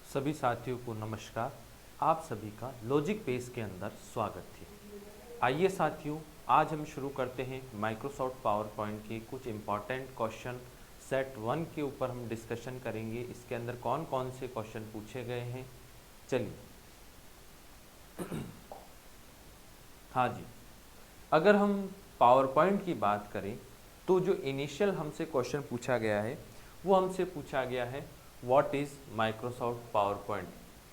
सभी साथियों को नमस्कार। आप सभी का लॉजिक पेज के अंदर स्वागत है। आइए साथियों, आज हम शुरू करते हैं माइक्रोसॉफ्ट पावर पॉइंट के कुछ इम्पॉर्टेंट क्वेश्चन सेट 1 के ऊपर हम डिस्कशन करेंगे। इसके अंदर कौन कौन से क्वेश्चन पूछे गए हैं, चलिए। हाँ जी, अगर हम पावर पॉइंट की बात करें तो जो इनिशियल हमसे क्वेश्चन पूछा गया है वो हमसे पूछा गया है what is Microsoft power point.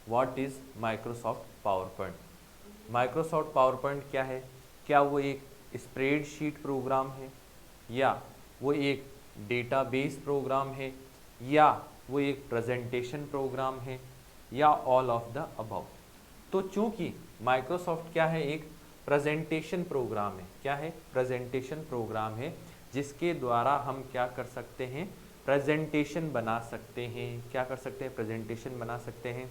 What is Microsoft power point. Microsoft power point क्या है? क्या वो एक स्प्रेडशीट प्रोग्राम है, या वो एक डेटाबेस प्रोग्राम है, या वो एक प्रेजेंटेशन प्रोग्राम है, या ऑल ऑफ द अबव। तो चूंकि माइक्रोसॉफ्ट क्या है, एक प्रेजेंटेशन प्रोग्राम है। क्या है? प्रेजेंटेशन प्रोग्राम है, जिसके द्वारा हम क्या कर सकते हैं, प्रेजेंटेशन बना सकते हैं। क्या कर सकते हैं? प्रेजेंटेशन बना सकते हैं।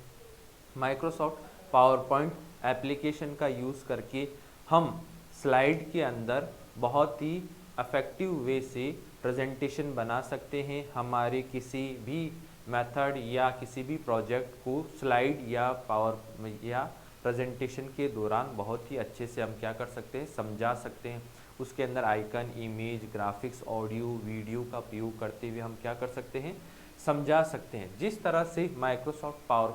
माइक्रोसॉफ्ट पावर पॉइंट एप्लीकेशन का यूज़ करके हम स्लाइड के अंदर बहुत ही इफेक्टिव वे से प्रेजेंटेशन बना सकते हैं। हमारे किसी भी मेथड या किसी भी प्रोजेक्ट को स्लाइड या पावर या प्रेजेंटेशन के दौरान बहुत ही अच्छे से हम क्या कर सकते हैं, समझा सकते हैं। उसके अंदर icon, image, graphics, audio, video का प्रयोग करते हुए हम क्या कर सकते हैं, समझा सकते हैं। जिस तरह से माइक्रोसॉफ्ट पावर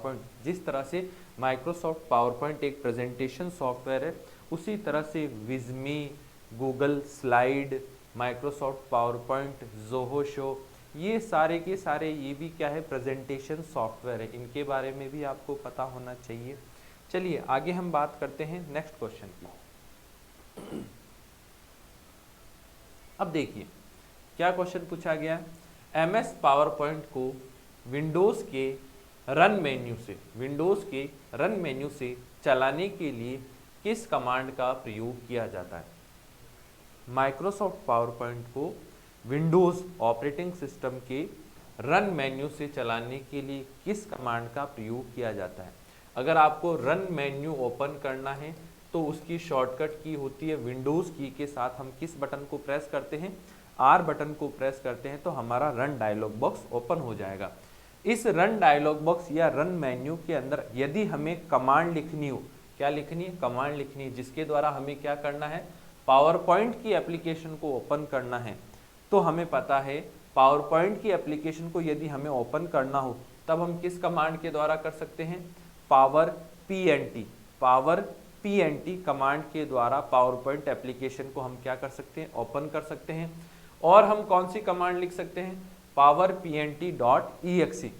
पॉइंट एक प्रेजेंटेशन सॉफ्टवेयर है, उसी तरह से विजमी, Google slide, Microsoft PowerPoint, Zoho show, ये सारे के सारे ये भी क्या है, प्रेजेंटेशन सॉफ्टवेयर है। इनके बारे में भी आपको पता होना चाहिए। चलिए आगे हम बात करते हैं नेक्स्ट क्वेश्चन की। अब देखिए क्या क्वेश्चन पूछा गया है। एमएस पावर पॉइंट को विंडोज़ के रन मेन्यू से चलाने के लिए किस कमांड का प्रयोग किया जाता है? माइक्रोसॉफ्ट पावर पॉइंट को विंडोज़ ऑपरेटिंग सिस्टम के रन मेन्यू से चलाने के लिए किस कमांड का प्रयोग किया जाता है? अगर आपको रन मेन्यू ओपन करना है तो उसकी शॉर्टकट की होती है विंडोज़ की के साथ हम किस बटन को प्रेस करते हैं, आर बटन को प्रेस करते हैं, तो हमारा रन डायलॉग बॉक्स ओपन हो जाएगा। इस रन डायलॉग बॉक्स या रन मेन्यू के अंदर यदि हमें कमांड लिखनी हो, क्या लिखनी है, कमांड लिखनी है, जिसके द्वारा हमें क्या करना है, पावर पॉइंट की एप्लीकेशन को ओपन करना है। तो हमें पता है पावर पॉइंट की एप्लीकेशन को यदि हमें ओपन करना हो तब हम किस कमांड के द्वारा कर सकते हैं, पावर पीएनटी कमांड के द्वारा पावर पॉइंट एप्लीकेशन को हम क्या कर सकते हैं, ओपन कर सकते हैं। और हम कौन सी कमांड लिख सकते हैं, पावर pnt.exe।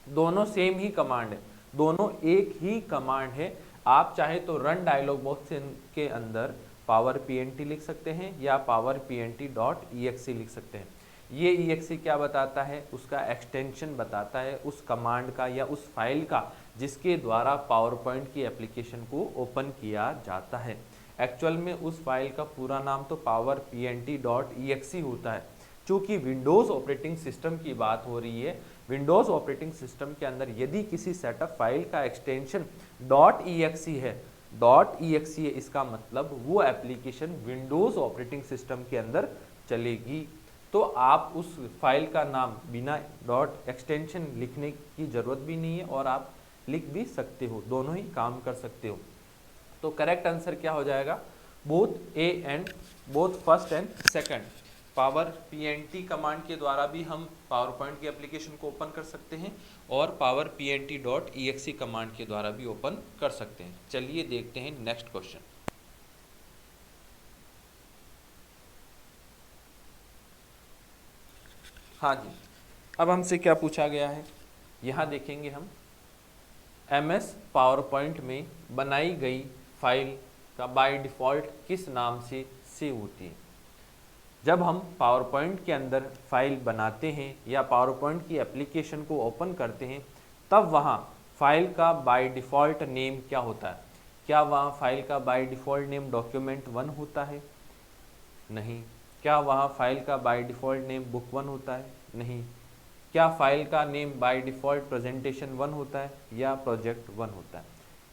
दोनों सेम ही कमांड है, दोनों एक ही कमांड है। आप चाहे तो रन डायलॉग बॉक्स के अंदर पावर pnt लिख सकते हैं या पावर pnt.exe लिख सकते हैं। ये exe क्या बताता है, उसका एक्सटेंशन बताता है उस कमांड का या उस फाइल का जिसके द्वारा पावर पॉइंट की एप्लीकेशन को ओपन किया जाता है। एक्चुअल में उस फाइल का पूरा नाम तो पावर pnt.exe होता है। चूँकि विंडोज़ ऑपरेटिंग सिस्टम की बात हो रही है, विंडोज़ ऑपरेटिंग सिस्टम के अंदर यदि किसी सेटअप फाइल का एक्सटेंशन .exe है, इसका मतलब वो एप्लीकेशन विंडोज़ ऑपरेटिंग सिस्टम के अंदर चलेगी। तो आप उस फाइल का नाम बिना डॉट एक्सटेंशन लिखने की ज़रूरत भी नहीं है और आप लिख भी सकते हो, दोनों ही काम कर सकते हो। तो करेक्ट आंसर क्या हो जाएगा, both first and second. Power pnt command के द्वारा भी हम पावर पॉइंट की एप्लीकेशन को ओपन कर सकते हैं और पावर pnt.exe कमांड के द्वारा भी ओपन कर सकते हैं। चलिए देखते हैं नेक्स्ट क्वेश्चन। हाँ जी, अब हमसे क्या पूछा गया है, यहाँ देखेंगे हम एमएस पावर पॉइंट में बनाई गई फाइल का बाय डिफ़ॉल्ट किस नाम से सेव होती है। जब हम पावर पॉइंट के अंदर फाइल बनाते हैं या पावर पॉइंट की एप्लीकेशन को ओपन करते हैं तब वहाँ फाइल का बाय डिफ़ॉल्ट नेम क्या होता है? क्या वहाँ फाइल का बाय डिफ़ॉल्ट नेम document1 होता है? नहीं। क्या वहाँ फाइल का बाय डिफ़ॉल्ट नेम book1 होता है? नहीं। क्या फाइल का नेम बाय डिफ़ॉल्ट प्रेजेंटेशन1 होता है या प्रोजेक्ट1 होता है?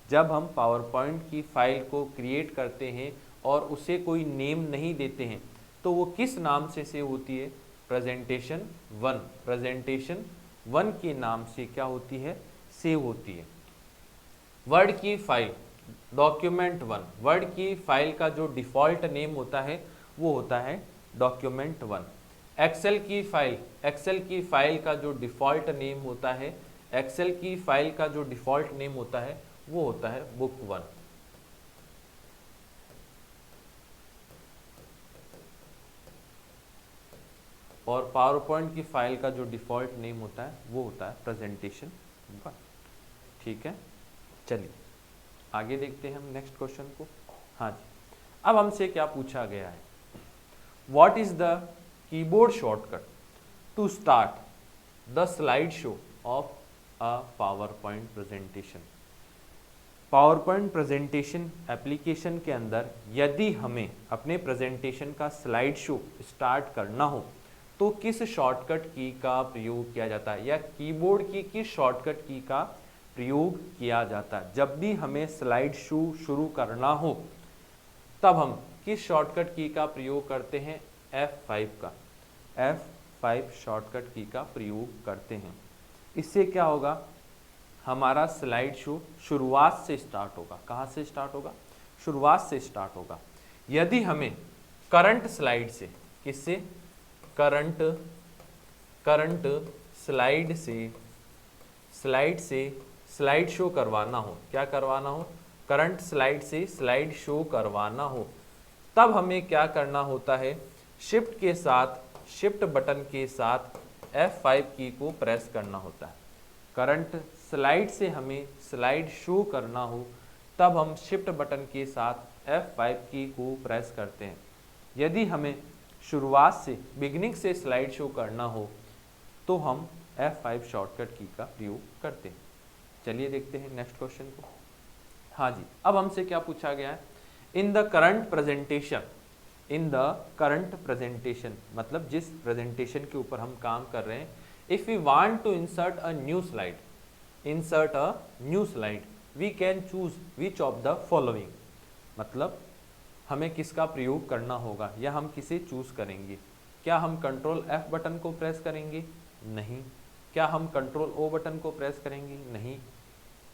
जब हम पावर पॉइंट की फाइल को क्रिएट करते हैं और उसे कोई नेम नहीं देते हैं तो वो किस नाम से सेव होती है, प्रेजेंटेशन1 1 के नाम से क्या होती है, सेव होती है। वर्ड की फाइल डॉक्यूमेंट 1, वर्ड की फाइल का जो डिफ़ॉल्ट नेम होता है वो होता है डॉक्यूमेंट 1। एक्सेल की फाइल का जो डिफ़ॉल्ट नेम होता है, एक्सेल की फाइल का जो डिफ़ॉल्ट नेम होता है वो होता है बुक 1। और पावर पॉइंट की फाइल का जो डिफ़ॉल्ट नेम होता है वो होता है प्रेजेंटेशन 1। ठीक है, चलिए आगे देखते हैं हम नेक्स्ट क्वेश्चन को। हाँ जी, अब हमसे क्या पूछा गया है, what is the keyboard shortcut to start the slide show of a PowerPoint presentation. PowerPoint presentation application के अंदर यदि हमें अपने प्रेजेंटेशन का स्लाइड शो स्टार्ट करना हो तो किस शॉर्टकट की का प्रयोग किया जाता है, या कीबोर्ड की किस शॉर्टकट की का प्रयोग किया जाता है। जब भी हमें स्लाइड शो शुरू करना हो तब हम किस शॉर्टकट की का प्रयोग करते हैं, F5 का, F5 शॉर्टकट की का प्रयोग करते हैं। इससे क्या होगा, हमारा स्लाइड शो शुरुआत से स्टार्ट होगा। कहाँ से स्टार्ट होगा, शुरुआत से स्टार्ट होगा। यदि हमें करंट स्लाइड से, किससे, करंट स्लाइड शो करवाना हो, क्या करवाना हो, करंट स्लाइड से स्लाइड शो करवाना हो, तब हमें क्या करना होता है, शिफ्ट बटन के साथ F5 की को प्रेस करना होता है। करंट स्लाइड से हमें स्लाइड शो करना हो तब हम शिफ्ट बटन के साथ F5 की को प्रेस करते हैं। यदि हमें शुरुआत से, बिगिनिंग से स्लाइड शो करना हो तो हम F5 शॉर्टकट की का प्रयोग करते हैं। चलिए देखते हैं नेक्स्ट क्वेश्चन को। हाँ जी, अब हमसे क्या पूछा गया है, इन द करंट प्रेजेंटेशन, मतलब जिस प्रेजेंटेशन के ऊपर हम काम कर रहे हैं, if we want to insert a new slide we can choose which of the following. मतलब हमें किसका प्रयोग करना होगा या हम किसे चूज करेंगे। क्या हम कंट्रोल F बटन को प्रेस करेंगे, नहीं। क्या हम कंट्रोल O बटन को प्रेस करेंगे, नहीं।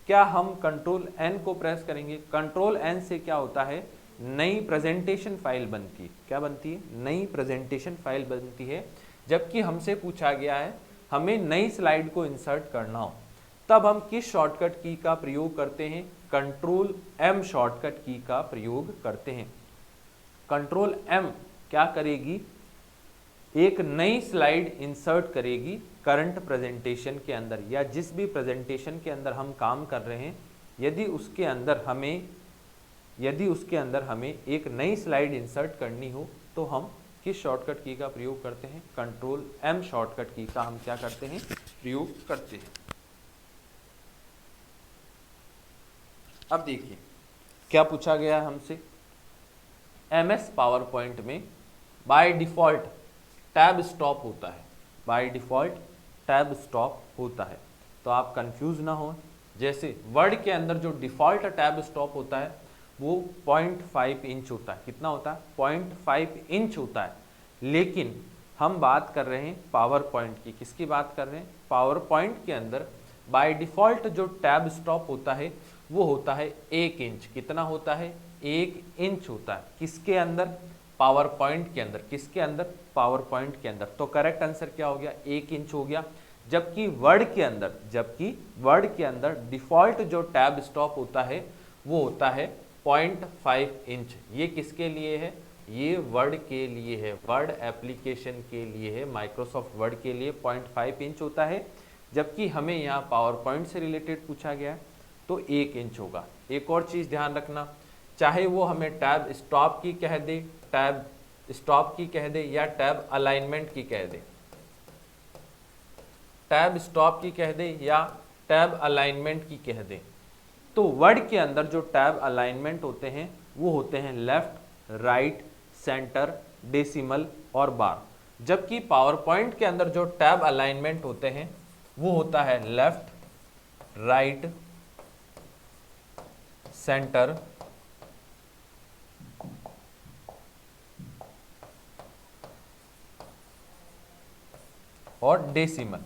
क्या हम कंट्रोल N को प्रेस करेंगे, कंट्रोल N से क्या होता है, नई प्रेजेंटेशन फाइल बनती है। क्या बनती है, नई प्रेजेंटेशन फाइल बनती है। जबकि हमसे पूछा गया है हमें नई स्लाइड को इंसर्ट करना हो, तब हम किस शॉर्टकट की का प्रयोग करते हैं, कंट्रोल M शॉर्टकट की का प्रयोग करते हैं। कंट्रोल M क्या करेगी, एक नई स्लाइड इंसर्ट करेगी करंट प्रेजेंटेशन के अंदर, या जिस भी प्रेजेंटेशन के अंदर हम काम कर रहे हैं, यदि उसके अंदर हमें एक नई स्लाइड इंसर्ट करनी हो तो हम किस शॉर्टकट की का प्रयोग करते हैं, कंट्रोल M शॉर्टकट की का हम क्या करते हैं, प्रयोग करते हैं। अब देखिए क्या पूछा गया है हमसे, MS पावर पॉइंट में बाय डिफॉल्ट टैब स्टॉप होता है, बाय डिफॉल्ट टैब स्टॉप होता है। तो आप कंफ्यूज ना हो, जैसे वर्ड के अंदर जो डिफॉल्ट टैब स्टॉप होता है वो 0.5 इंच होता है। कितना होता है, 0.5 इंच होता है। लेकिन हम बात कर रहे हैं पावर पॉइंट की, किसकी बात कर रहे हैं, पावर पॉइंट के अंदर बाय डिफॉल्ट जो टैब स्टॉप होता है वो होता है 1 इंच। कितना होता है, 1 इंच होता है। किसके अंदर, पावर पॉइंट के अंदर। किसके अंदर, पावर पॉइंट के अंदर। तो करेक्ट आंसर क्या हो गया, 1 इंच हो गया। जबकि वर्ड के अंदर डिफॉल्ट जो टैब स्टॉप होता है वो होता है 0.5 इंच। ये किसके लिए है, ये वर्ड के लिए है, वर्ड एप्लीकेशन के लिए है, माइक्रोसॉफ्ट वर्ड के लिए 0.5 इंच होता है। जबकि हमें यहाँ पावर पॉइंट से रिलेटेड पूछा गया है तो 1 इंच होगा। एक और चीज़ ध्यान रखना, चाहे वो हमें टैब स्टॉप की कह दे, टैब स्टॉप की कह दे, या टैब अलाइनमेंट की कह दे, टैब स्टॉप की कह दे या टैब अलाइनमेंट की कह दे, तो वर्ड के अंदर जो टैब अलाइनमेंट होते हैं वो होते हैं लेफ्ट, राइट, सेंटर, डेसिमल और बार। जबकि पावर पॉइंट के अंदर जो टैब अलाइनमेंट होते हैं वो होता है लेफ्ट, राइट, सेंटर और डेसिमल।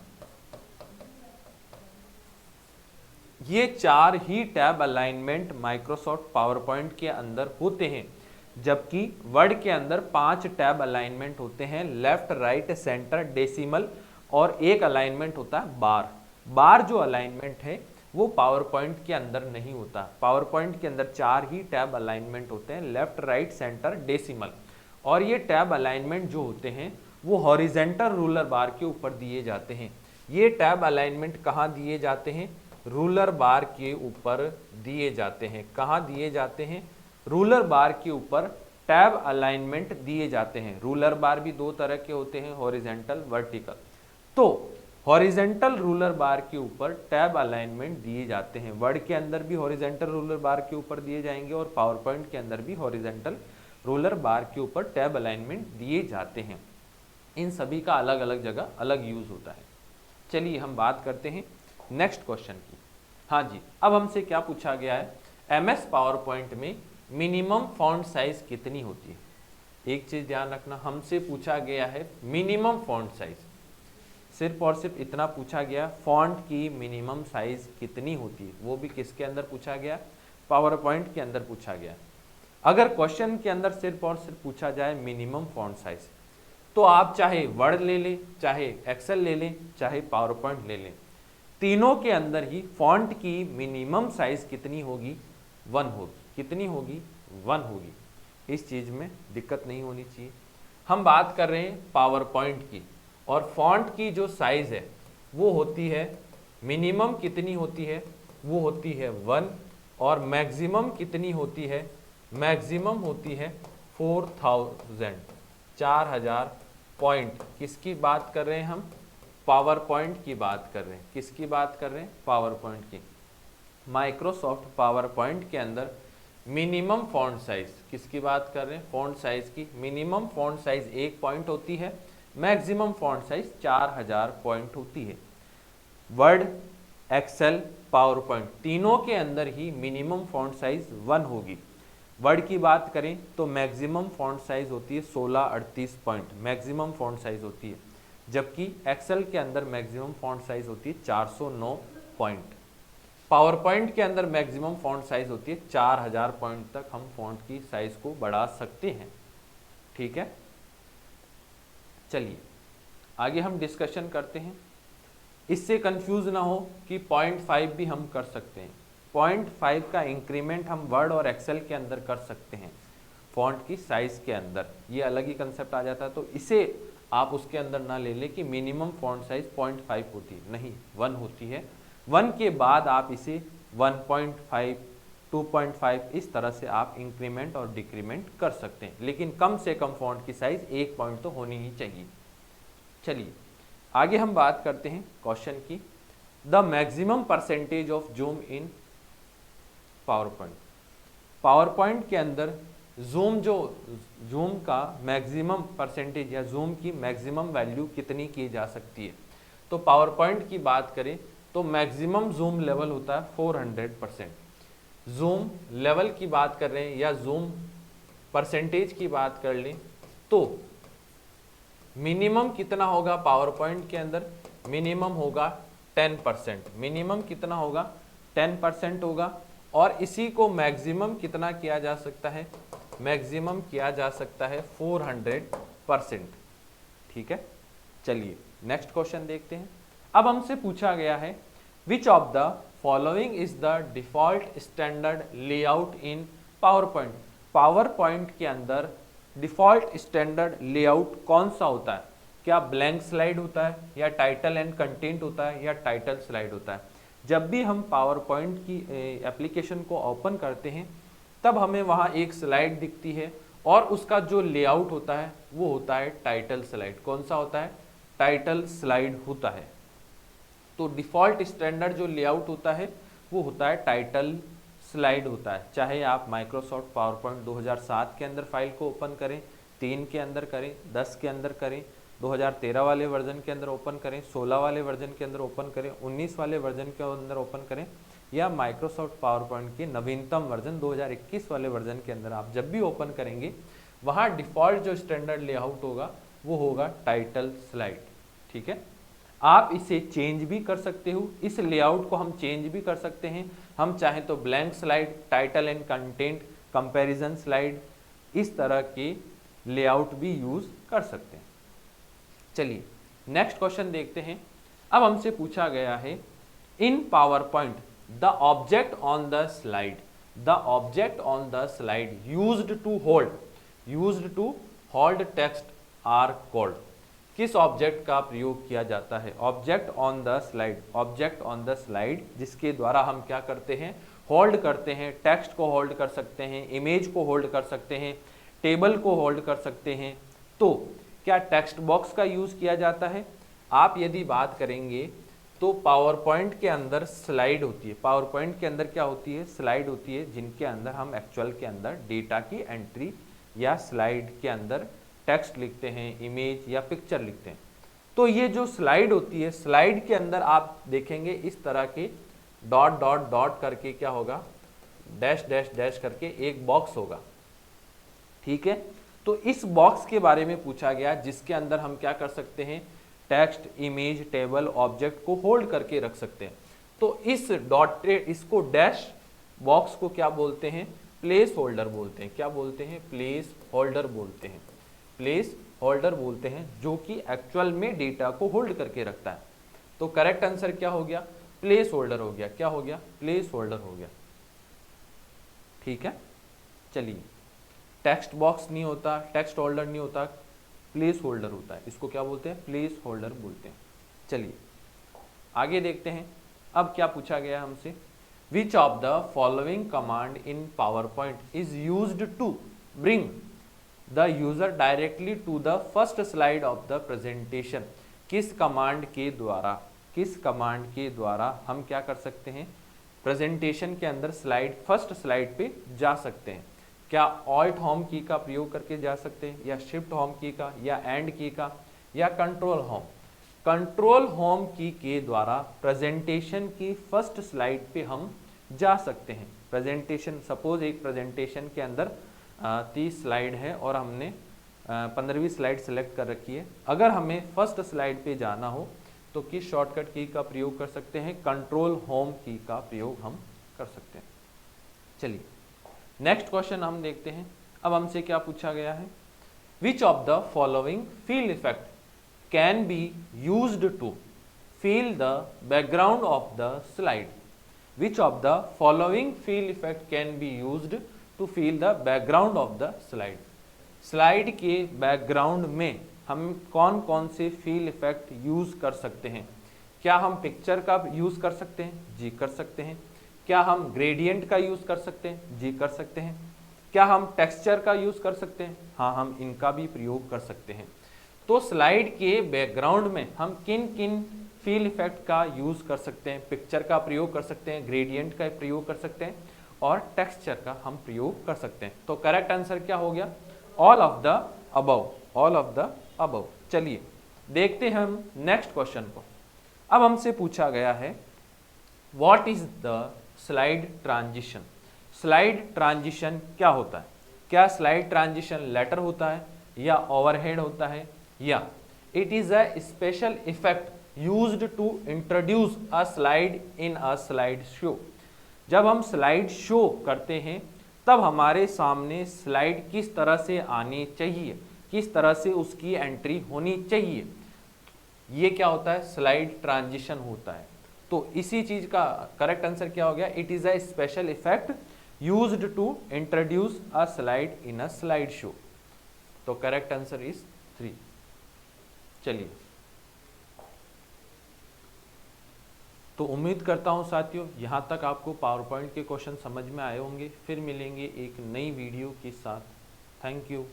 ये 4 ही tab alignment Microsoft PowerPoint के अंदर होते हैं, जबकि वर्ड के अंदर 5 टैब अलाइनमेंट होते हैं, लेफ्ट राइट सेंटर डेसिमल, और एक अलाइनमेंट होता है बार। बार जो अलाइनमेंट है वो पावर पॉइंट के अंदर नहीं होता। पावर पॉइंट के अंदर 4 ही टैब अलाइनमेंट होते हैं, लेफ्ट राइट सेंटर डेसिमल, और ये टैब अलाइनमेंट जो होते हैं वो हॉरिजेंटल रूलर बार के ऊपर दिए जाते हैं। ये टैब अलाइनमेंट कहाँ दिए जाते हैं? रूलर बार के ऊपर दिए जाते हैं। कहाँ दिए जाते हैं? रूलर बार के ऊपर टैब अलाइनमेंट दिए जाते हैं। रूलर बार भी 2 तरह के होते हैं, हॉरिजेंटल, वर्टिकल। तो हॉरिजेंटल रूलर बार के ऊपर टैब अलाइनमेंट दिए जाते हैं। वर्ड के अंदर भी हॉरिजेंटल रूलर बार के ऊपर दिए जाएंगे और पावर पॉइंट के अंदर भी हॉरिजेंटल रूलर बार के ऊपर टैब अलाइनमेंट दिए जाते हैं। इन सभी का अलग अलग जगह अलग यूज होता है। चलिए हम बात करते हैं नेक्स्ट क्वेश्चन की। हाँ जी, अब हमसे क्या पूछा गया है? एमएस पावर पॉइंट में मिनिमम फॉन्ट साइज कितनी होती है? एक चीज ध्यान रखना, हमसे पूछा गया है मिनिमम फॉन्ट साइज, सिर्फ और सिर्फ इतना पूछा गया, फॉन्ट की मिनिमम साइज कितनी होती है, वो भी किसके अंदर पूछा गया? पावर पॉइंट के अंदर पूछा गया। अगर क्वेश्चन के अंदर सिर्फ और सिर्फ पूछा जाए मिनिमम फॉन्ट साइज, तो आप चाहे वर्ड ले लें, चाहे एक्सेल ले लें, चाहे पावर पॉइंट ले लें, तीनों के अंदर ही फॉन्ट की मिनिमम साइज कितनी होगी? 1 होगी। कितनी होगी? 1 होगी। इस चीज में दिक्कत नहीं होनी चाहिए। हम बात कर रहे हैं पावर पॉइंट की, और फॉन्ट की जो साइज है वो होती है, मिनिमम कितनी होती है? वो होती है 1, और मैक्सिमम कितनी होती है? मैक्सिमम होती है 4000, 4000 पॉइंट। किसकी बात कर रहे हैं हम? पावर पॉइंट की बात कर रहे हैं। किसकी बात कर रहे हैं? पावर पॉइंट की। माइक्रोसॉफ्ट पावर पॉइंट के अंदर मिनिमम फॉन्ट साइज, किसकी बात कर रहे हैं? फॉन्ट साइज की। मिनिमम फॉन्ट साइज 1 पॉइंट होती है, मैक्सिमम फॉन्ट साइज 4000 पॉइंट होती है। वर्ड, एक्सेल, पावर पॉइंट तीनों के अंदर ही मिनिमम फॉन्ट साइज 1 होगी। वर्ड की बात करें तो मैक्सिमम फॉन्ट साइज होती है 1638 पॉइंट, मैक्सिमम फॉन्ट साइज होती है, जबकि एक्सेल के अंदर मैक्सिमम फॉन्ट साइज होती है 409 पॉइंट। पावर पॉइंट के अंदर मैक्सिमम फॉन्ट साइज होती है 4000 पॉइंट तक हम फॉन्ट की साइज को बढ़ा सकते हैं। ठीक है, चलिए आगे हम डिस्कशन करते हैं। इससे कंफ्यूज ना हो कि 0.5 भी हम कर सकते हैं। 0.5 का इंक्रीमेंट हम वर्ड और एक्सेल के अंदर कर सकते हैं, फॉन्ट की साइज के अंदर, ये अलग ही कंसेप्ट आ जाता है। तो इसे आप उसके अंदर ना ले लें कि मिनिमम फॉन्ट साइज 0.5 होती है, नहीं, 1 होती है। 1 के बाद आप इसे 1.5, 2.5 इस तरह से आप इंक्रीमेंट और डिक्रीमेंट कर सकते हैं, लेकिन कम से कम फॉन्ट की साइज 1 पॉइंट तो होनी ही चाहिए। चलिए आगे हम बात करते हैं क्वेश्चन की। The maximum percentage of zoom in power point. Power point के अंदर जूम का मैक्सिमम परसेंटेज या जूम की मैक्सिमम वैल्यू कितनी की जा सकती है? तो पावर पॉइंट की बात करें तो मैक्सिमम जूम लेवल होता है 400%। जूम लेवल की बात कर रहे हैं या जूम परसेंटेज की बात कर लें तो मिनिमम कितना होगा पावर पॉइंट के अंदर? मिनिमम होगा 10%। मिनिमम कितना होगा? 10% होगा। और इसी को मैक्सिमम कितना किया जा सकता है? मैक्सिमम किया जा सकता है 400%। ठीक है, चलिए नेक्स्ट क्वेश्चन देखते हैं। अब हमसे पूछा गया है which of the following is the default standard layout in power point. Power point के अंदर डिफॉल्ट स्टैंडर्ड लेआउट कौन सा होता है? क्या ब्लैंक स्लाइड होता है, या टाइटल एंड कंटेंट होता है, या टाइटल स्लाइड होता है? जब भी हम पावर पॉइंट की एप्लीकेशन को ओपन करते हैं तब हमें वहाँ एक स्लाइड दिखती है और उसका जो लेआउट होता है वो होता है टाइटल स्लाइड। कौन सा होता है? टाइटल स्लाइड होता है। तो डिफॉल्ट स्टैंडर्ड जो लेआउट होता है वो होता है टाइटल स्लाइड होता है। चाहे आप माइक्रोसॉफ्ट पावर पॉइंट 2007 के अंदर फाइल को ओपन करें, 3 के अंदर करें, 10 के अंदर करें, 2013 वाले वर्जन के अंदर ओपन करें, 16 वाले वर्जन के अंदर ओपन करें, 19 वाले वर्जन के अंदर ओपन करें, या माइक्रोसॉफ्ट पावर पॉइंट के नवीनतम वर्जन 2021 वाले वर्जन के अंदर आप जब भी ओपन करेंगे वहाँ डिफॉल्ट जो स्टैंडर्ड लेआउट होगा वो होगा टाइटल स्लाइड। ठीक है, आप इसे चेंज भी कर सकते हो, इस लेआउट को हम चेंज भी कर सकते हैं। हम चाहें तो blank slide, title and content, comparison slide, इस तरह के लेआउट भी यूज कर सकते हैं। चलिए नेक्स्ट क्वेश्चन देखते हैं। अब हमसे पूछा गया है in PowerPoint the object on the slide, the object on the slide used to hold text are called. किस ऑब्जेक्ट का प्रयोग किया जाता है? Object on the slide, object on the slide जिसके द्वारा हम क्या करते हैं? होल्ड करते हैं, टेक्स्ट को होल्ड कर सकते हैं, इमेज को होल्ड कर सकते हैं, टेबल को होल्ड कर सकते हैं। तो क्या टेक्स्ट बॉक्स का यूज किया जाता है? आप यदि बात करेंगे तो पावर पॉइंट के अंदर स्लाइड होती है, पावर पॉइंट के अंदर क्या होती है? स्लाइड होती है, जिनके अंदर हम एक्चुअल के अंदर डेटा की एंट्री या स्लाइड के अंदर टेक्स्ट लिखते हैं, इमेज या पिक्चर लिखते हैं। तो ये जो स्लाइड होती है, स्लाइड के अंदर आप देखेंगे इस तरह के डॉट डॉट डॉट करके क्या होगा? डैश डैश डैश करके एक बॉक्स होगा, ठीक है। तो इस बॉक्स के बारे में पूछा गया जिसके अंदर हम क्या कर सकते हैं? टेक्स्ट, इमेज, टेबल, ऑब्जेक्ट को होल्ड करके रख सकते हैं। तो इस डॉटेड, इसको डैश बॉक्स को क्या बोलते हैं? प्लेस होल्डर बोलते हैं। क्या बोलते हैं? प्लेस होल्डर बोलते हैं, प्लेस होल्डर बोलते हैं, जो कि एक्चुअल में डेटा को होल्ड करके रखता है। तो करेक्ट आंसर क्या हो गया? प्लेस होल्डर हो गया। क्या हो गया? प्लेस होल्डर हो गया, ठीक है। चलिए, टेक्स्ट बॉक्स नहीं होता, टेक्स्ट होल्डर नहीं होता, प्लेस होल्डर होता है। इसको क्या बोलते हैं? प्लेस होल्डर बोलते हैं। चलिए आगे देखते हैं। अब क्या पूछा गया हमसे? Which of the following command in PowerPoint is used to bring the user directly to the first slide of the presentation. किस कमांड के द्वारा, किस कमांड के द्वारा हम क्या कर सकते हैं? प्रेजेंटेशन के अंदर स्लाइड, फर्स्ट स्लाइड पे जा सकते हैं। क्या ऑल्ट होम की का प्रयोग करके जा सकते हैं, या शिफ्ट होम की का, या एंड की का, या कंट्रोल होम? कंट्रोल होम की के द्वारा प्रेजेंटेशन की फर्स्ट स्लाइड पे हम जा सकते हैं। प्रेजेंटेशन, सपोज एक प्रेजेंटेशन के अंदर 30 स्लाइड है और हमने 15वीं स्लाइड सेलेक्ट कर रखी है। अगर हमें फर्स्ट स्लाइड पे जाना हो तो किस शॉर्टकट की का प्रयोग कर सकते हैं? कंट्रोल होम की का प्रयोग हम कर सकते हैं। चलिए नेक्स्ट क्वेश्चन हम देखते हैं। अब हमसे क्या पूछा गया है? Which of the following fill effect can be used to fill the background of the slide? Which of the following fill effect can be used to fill the background of the slide? Slide के background में हम कौन कौन से feel effect use कर सकते हैं? क्या हम पिक्चर का यूज कर सकते हैं? जी कर सकते हैं। क्या हम ग्रेडियंट का यूज कर सकते हैं? जी कर सकते हैं। क्या हम टेक्सचर का यूज कर सकते हैं? हाँ, हम इनका भी प्रयोग कर सकते हैं। तो स्लाइड के बैकग्राउंड में हम किन किन फील इफेक्ट का यूज कर सकते हैं? पिक्चर का प्रयोग कर सकते हैं, ग्रेडियंट का प्रयोग कर सकते हैं, और टेक्सचर का हम प्रयोग कर सकते हैं। तो करेक्ट आंसर क्या हो गया? All of the above, all of the above. चलिए देखते हैं हम नेक्स्ट क्वेश्चन को। अब हमसे पूछा गया है what is the slide transition? Slide transition क्या होता है? क्या स्लाइड ट्रांजिशन लेटर होता है, या ओवरहेड होता है, या it is a special effect used to introduce a slide in a slide show? जब हम स्लाइड शो करते हैं तब हमारे सामने स्लाइड किस तरह से आनी चाहिए, किस तरह से उसकी एंट्री होनी चाहिए, ये क्या होता है? स्लाइड ट्रांजिशन होता है। तो इसी चीज का करेक्ट आंसर क्या हो गया? It is a special effect used to introduce a slide in a slide show. तो करेक्ट आंसर इज 3। चलिए, तो उम्मीद करता हूं साथियों यहां तक आपको पावर पॉइंट के क्वेश्चन समझ में आए होंगे। फिर मिलेंगे एक नई वीडियो के साथ। Thank you.